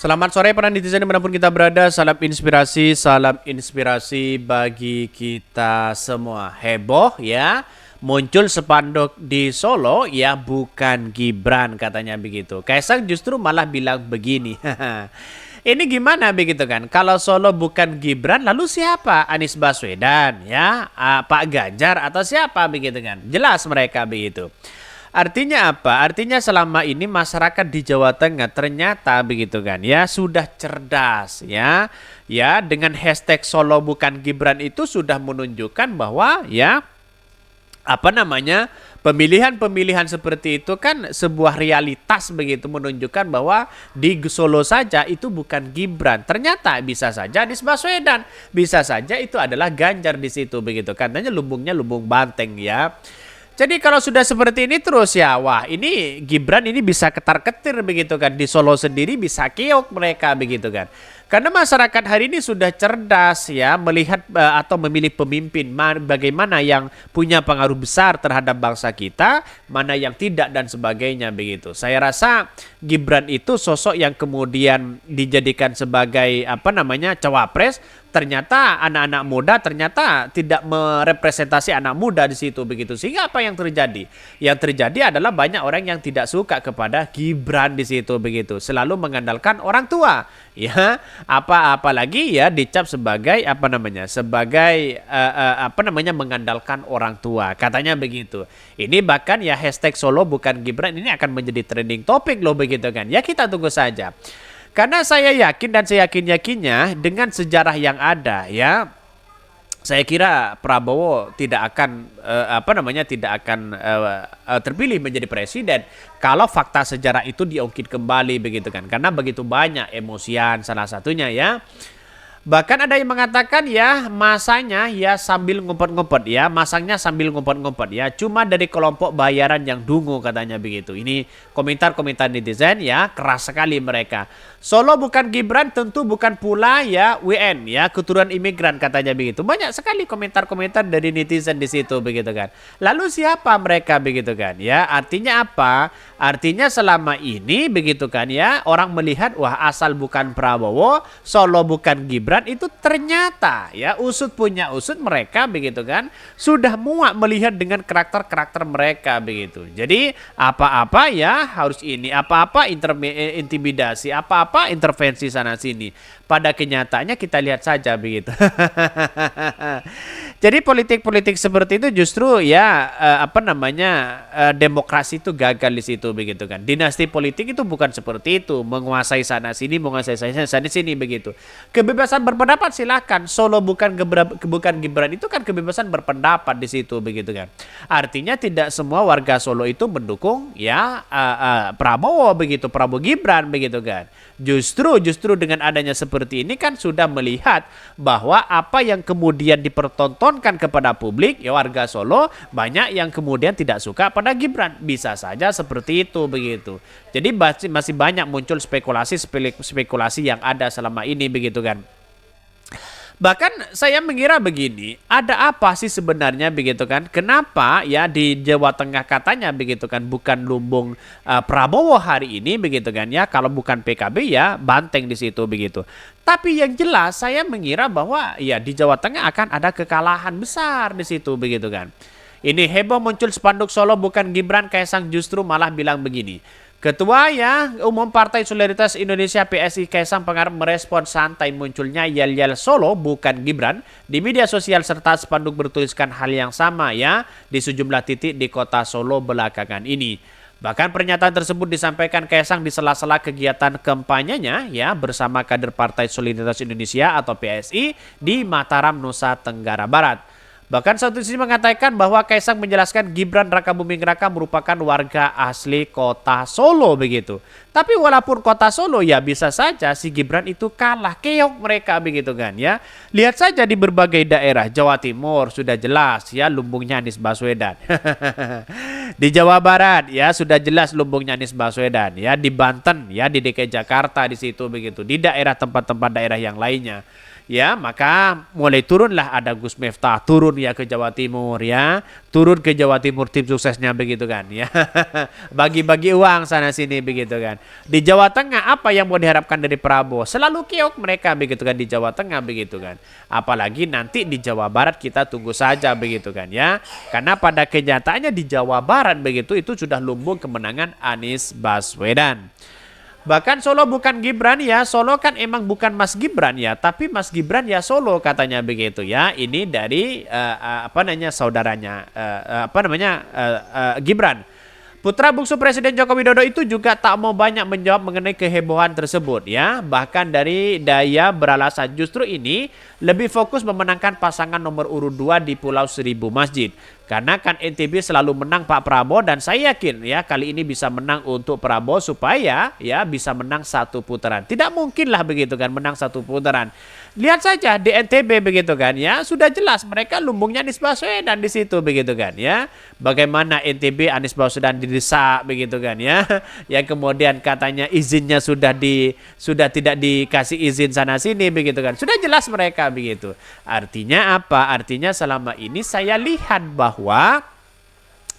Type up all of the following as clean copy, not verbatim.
Selamat sore para netizen dimanapun kita berada. Salam inspirasi bagi kita semua. Heboh ya, muncul spanduk di Solo ya, bukan Gibran katanya begitu. Kaisang justru malah bilang begini. Ini gimana begitu kan? Kalau Solo bukan Gibran, lalu siapa? Anies Baswedan ya, Pak Ganjar atau siapa begitu kan? Jelas mereka begitu. Artinya apa? Artinya selama ini masyarakat di Jawa Tengah ternyata begitu kan ya, sudah cerdas ya. Ya, dengan hashtag Solo bukan Gibran itu sudah menunjukkan bahwa ya apa namanya, pemilihan-pemilihan seperti itu kan sebuah realitas begitu, menunjukkan bahwa di Solo saja itu bukan Gibran, ternyata bisa saja Anies Baswedan, bisa saja itu adalah Ganjar di situ begitu, katanya lumbungnya lumbung banteng ya. Jadi kalau sudah seperti ini terus ya, wah ini Gibran ini bisa ketar-ketir begitu kan, di Solo sendiri bisa keok mereka begitu kan. Karena masyarakat hari ini sudah cerdas ya, melihat atau memilih pemimpin bagaimana yang punya pengaruh besar terhadap bangsa kita, mana yang tidak dan sebagainya begitu. Saya rasa Gibran itu sosok yang kemudian dijadikan sebagai apa namanya, cawapres, ternyata anak-anak muda ternyata tidak merepresentasi anak muda di situ begitu. Sehingga apa yang terjadi? Yang terjadi adalah banyak orang yang tidak suka kepada Gibran di situ begitu. Selalu mengandalkan orang tua. Ya, apalagi ya dicap sebagai apa namanya? Sebagai apa namanya, mengandalkan orang tua. Katanya begitu. Ini bahkan ya hashtag Solo bukan Gibran ini akan menjadi trending topik loh begitu kan. Ya kita tunggu saja. Karena saya yakin dan saya yakin-yakinnya dengan sejarah yang ada ya, saya kira Prabowo tidak akan terpilih menjadi presiden kalau fakta sejarah itu diungkit kembali begitu kan. Karena begitu banyak emosian salah satunya ya. Bahkan ada yang mengatakan ya masanya ya sambil ngumpet-ngumpet ya, masangnya sambil ngumpet-ngumpet ya, cuma dari kelompok bayaran yang dungu katanya begitu. Ini komentar-komentar netizen ya, keras sekali mereka. Solo bukan Gibran tentu bukan pula ya WN ya, keturunan imigran katanya begitu. Banyak sekali komentar-komentar dari netizen di situ begitu kan. Lalu siapa mereka begitu kan ya? Artinya apa? Artinya selama ini begitu kan ya, orang melihat wah asal bukan Prabowo, Solo bukan Gibran, itu ternyata ya usut punya usut mereka begitu kan, sudah muak melihat dengan karakter-karakter mereka begitu. Jadi apa-apa ya harus ini, apa-apa intimidasi, apa-apa intervensi sana sini. Pada kenyataannya kita lihat saja begitu. Jadi politik-politik seperti itu justru ya demokrasi itu gagal di situ begitu kan. Dinasti politik itu bukan seperti itu, menguasai sana sini, menguasai sana sini begitu. Kebebasan berpendapat silakan. Solo bukan Gibran itu kan kebebasan berpendapat di situ begitu kan. Artinya tidak semua warga Solo itu mendukung ya Prabowo begitu, Prabowo Gibran begitu kan. Justru dengan adanya seperti ini kan sudah melihat bahwa apa yang kemudian dipertontonkan kepada publik ya, warga Solo banyak yang kemudian tidak suka pada Gibran. Bisa saja seperti itu begitu. Jadi masih banyak muncul spekulasi yang ada selama ini begitu kan. Bahkan saya mengira begini, ada apa sih sebenarnya begitu kan? Kenapa ya di Jawa Tengah katanya begitu kan bukan lumbung Prabowo hari ini begitu kan ya? Kalau bukan PKB ya banteng di situ begitu. Tapi yang jelas saya mengira bahwa ya di Jawa Tengah akan ada kekalahan besar di situ begitu kan. Ini heboh muncul spanduk Solo bukan Gibran, Kaisang justru malah bilang begini. Ketua ya Umum Partai Solidaritas Indonesia PSI Kaisang Pangarep merespon santai munculnya yel-yel Solo bukan Gibran di media sosial serta spanduk bertuliskan hal yang sama ya di sejumlah titik di kota Solo belakangan ini. Bahkan pernyataan tersebut disampaikan Kaisang di sela-sela kegiatan kampanyenya ya bersama kader Partai Solidaritas Indonesia atau PSI di Mataram, Nusa Tenggara Barat. Bahkan satu sisi mengatakan bahwa Kaisang menjelaskan Gibran Rakabuming Raka merupakan warga asli kota Solo begitu. Tapi walaupun kota Solo ya bisa saja si Gibran itu kalah, keok mereka begitu kan ya. Lihat saja di berbagai daerah Jawa Timur sudah jelas ya lumbungnya Anies Baswedan. Di Jawa Barat ya sudah jelas lumbungnya Anies Baswedan ya, di Banten ya, di DKI Jakarta di situ begitu. Di daerah tempat-tempat daerah yang lainnya. ya maka mulai turunlah ada Gus Miftah turun ya ke Jawa Timur ya, turun ke Jawa Timur tim suksesnya begitu kan ya. Bagi-bagi uang sana sini begitu kan. Di Jawa Tengah apa yang mau diharapkan dari Prabowo? Selalu keok mereka begitu kan di Jawa Tengah begitu kan. Apalagi nanti di Jawa Barat kita tunggu saja begitu kan ya. Karena pada kenyataannya di Jawa Barat begitu itu sudah lumbung kemenangan Anies Baswedan. Bahkan Solo bukan Gibran ya, Solo kan emang bukan Mas Gibran ya, tapi Mas Gibran ya Solo katanya begitu ya. Ini dari saudaranya Gibran. Putra bungsu Presiden Joko Widodo itu juga tak mau banyak menjawab mengenai kehebohan tersebut ya. Bahkan dari daya beralasan justru ini lebih fokus memenangkan pasangan nomor urut 2 di Pulau Seribu Masjid. Karena kan NTB selalu menang Pak Prabowo dan saya yakin ya kali ini bisa menang untuk Prabowo supaya ya bisa menang satu putaran. Tidak mungkin lah begitu kan menang satu putaran. Lihat saja di NTB begitu kan ya, sudah jelas mereka lumbungnya Anies Baswedan di situ begitu kan ya. Bagaimana NTB Anies Baswedan didesak begitu kan ya. Yang kemudian katanya izinnya sudah tidak dikasih izin sana sini begitu kan. Sudah jelas mereka begitu. Artinya apa? Artinya selama ini saya lihat bahwa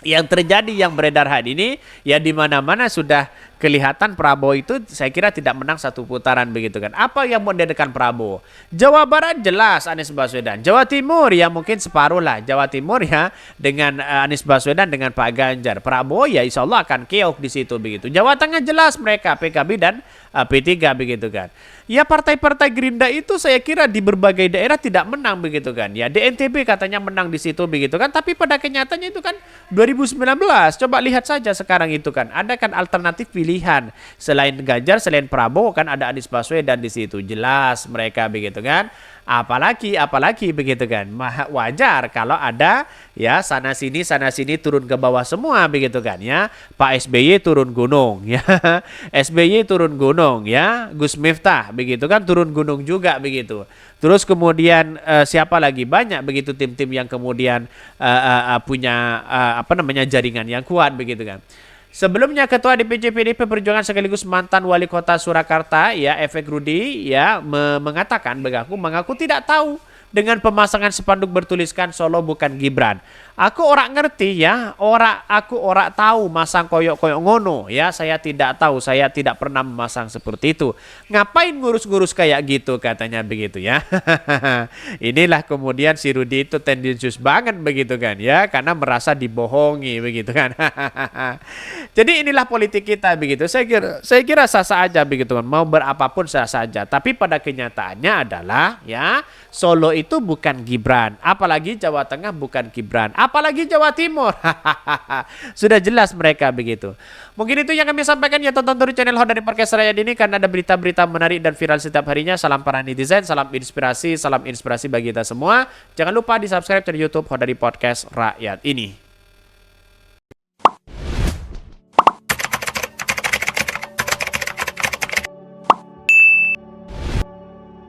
yang terjadi yang beredar hari ini ya di mana-mana sudah kelihatan Prabowo itu saya kira tidak menang satu putaran begitu kan. Apa yang mau diadakan Prabowo? Jawa Barat jelas Anies Baswedan. Jawa Timur ya mungkin separuh lah. Jawa Timur ya dengan Anies Baswedan dengan Pak Ganjar. Prabowo ya insya Allah akan keok di situ begitu. Jawa Tengah jelas mereka PKB dan P3 begitu kan. Ya partai-partai Gerindra itu saya kira di berbagai daerah tidak menang begitu kan. Ya di NTB katanya menang di situ begitu kan. Tapi pada kenyataannya itu kan 2019. Coba lihat saja sekarang itu kan. Ada kan alternatif pilihan selain Ganjar, selain Prabowo kan ada Anies Baswedan di situ. Jelas mereka begitu kan. Apalagi begitu kan. Wajar kalau ada ya sana sini turun ke bawah semua begitu kan ya. Pak SBY turun gunung ya. SBY turun gunung ya. Gus Miftah begitu kan turun gunung juga begitu. Terus kemudian siapa lagi banyak begitu tim-tim yang kemudian punya jaringan yang kuat begitu kan. Sebelumnya Ketua DPC PDIP Perjuangan sekaligus mantan Wali Kota Surakarta ya Efek Rudi ya mengatakan mengaku tidak tahu dengan pemasangan spanduk bertuliskan Solo bukan Gibran. Aku ora ngerti ya, aku ora tahu masang koyok-koyok ngono ya, saya tidak tahu, saya tidak pernah memasang seperti itu. Ngapain ngurus-ngurus kayak gitu katanya begitu ya. Inilah kemudian si Rudi itu tendensius banget begitu kan ya, karena merasa dibohongi begitu kan. Jadi inilah politik kita begitu. Saya kira sah-sah aja begitu kan, mau berapapun sah-sah aja. Tapi pada kenyataannya adalah ya Solo itu bukan Gibran, apalagi Jawa Tengah bukan Gibran. Apalagi Jawa Timur. Sudah jelas mereka begitu. Mungkin itu yang kami sampaikan ya, tonton terus channel Hodari Podcast Rakyat ini karena ada berita-berita menarik dan viral setiap harinya. Salam para netizen, salam inspirasi bagi kita semua. Jangan lupa di subscribe channel YouTube Hodari Podcast Rakyat ini.